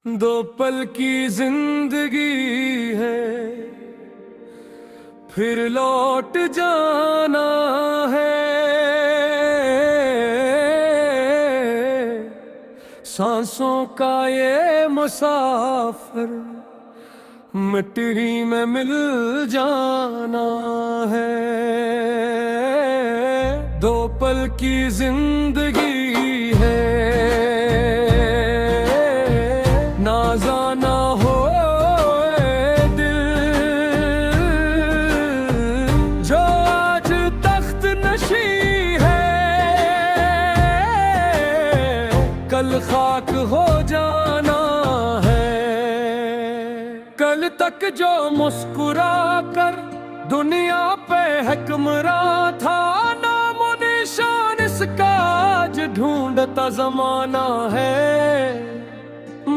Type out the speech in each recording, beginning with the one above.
दो पल की जिंदगी है, फिर लौट जाना है। सांसों का ये मुसाफिर मिट्टी में मिल जाना है। दो पल की जिंदगी है, नाज़ाना हो ए दिल, जो आज तख्त नशी है, कल खाक हो जाना है। कल तक जो मुस्कुरा कर दुनिया पे हुक्मरान था, नामो निशान इसका आज ढूंढता जमाना है।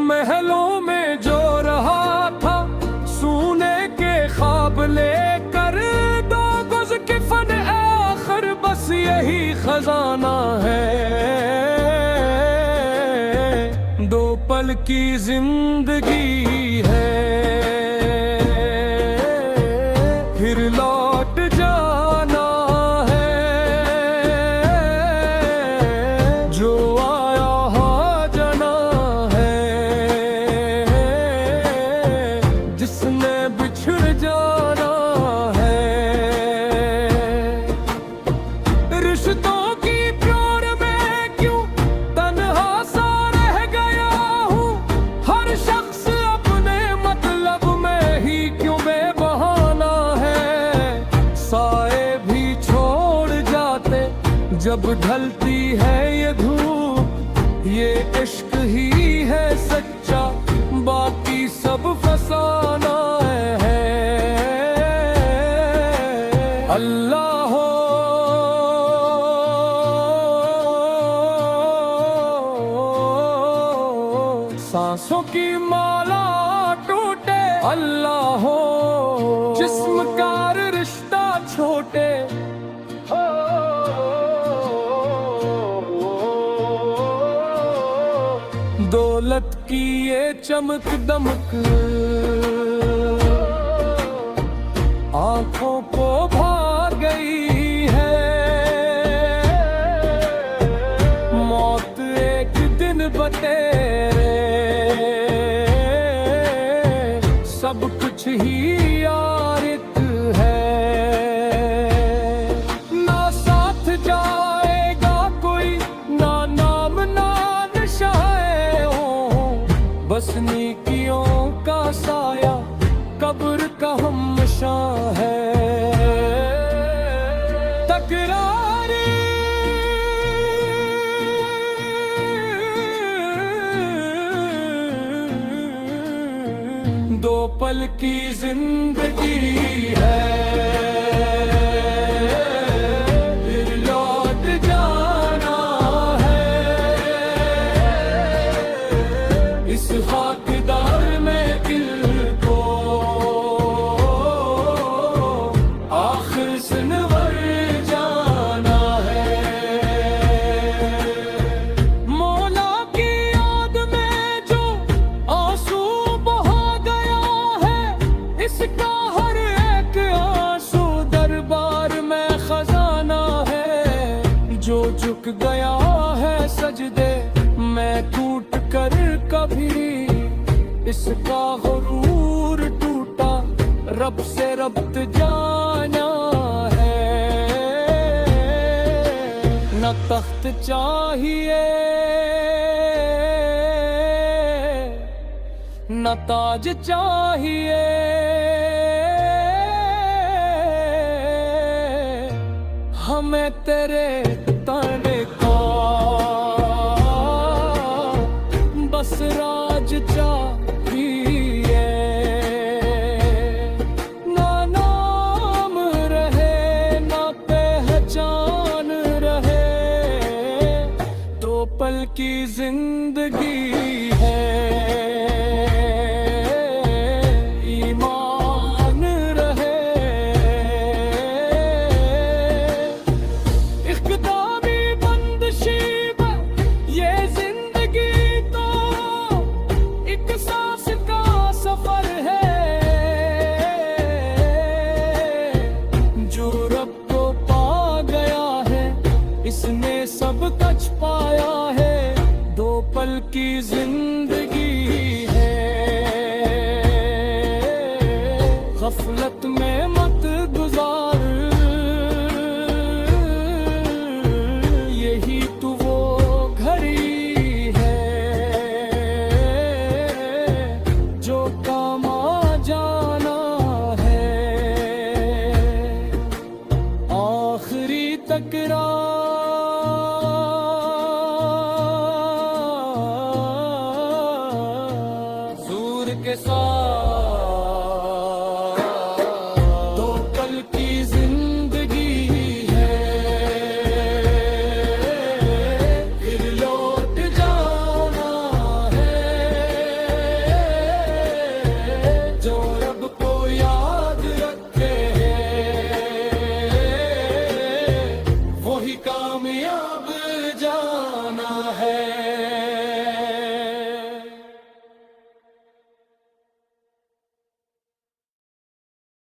महलों में जो रहा था सोने के ख्वाब लेकर, दो गज के फन आखिर बस यही खजाना है। दो पल की जिंदगी है, फिर लौट जाना है। जो आया हो जाना है, जिसने बिछड़ जाना है। रिश्तों की प्यार में क्यों तन्हा सा रह गया हूँ, हर शख्स अपने मतलब में ही क्यों बेबहाना है। साए भी छोड़ जाते जब ढलती है ये धूप, ये इश्क ही है सच्चा, बाकी सब फसाना है। अल्लाह हो सांसों की माला टूटे, अल्लाह हो जिस्म का रिश्ता छोटे। दौलत की ये चमक दमक आंखों को भा गई है। मौत एक दिन बतेरे, सब कुछ ही यारित है। ना साथ जाएगा कोई, ना नाम ना निशाए हो, बस नेकियों का साया कब्र का हमशा है। तकरारी दो पल की जिंदगी है, फिर लौट जाना है। इस खाकदार में दिल को आखिर सनवर जाना है। मौला की याद में जो आंसू बहा गया है, इसका हर एक आंसू दरबार में खजाना है। जो झुक गया है सजदे में टूट कर कभी, इसका गुरूर टूटा रब से रब्त जाना है। न तख्त चाहिए न ताज चाहिए, हमें तेरे ताने का बस राज चाहिए। ना नाम रहे ना पहचान रहे, दो पल की जिंदगी है। ईमान रहे, इक़्दामी बंदशी ये जिंदगी तो एक के साथ। तो कल की जिंदगी है, फिर लौट जाना है। जो रब को याद रखे वही कामयाब जाना है।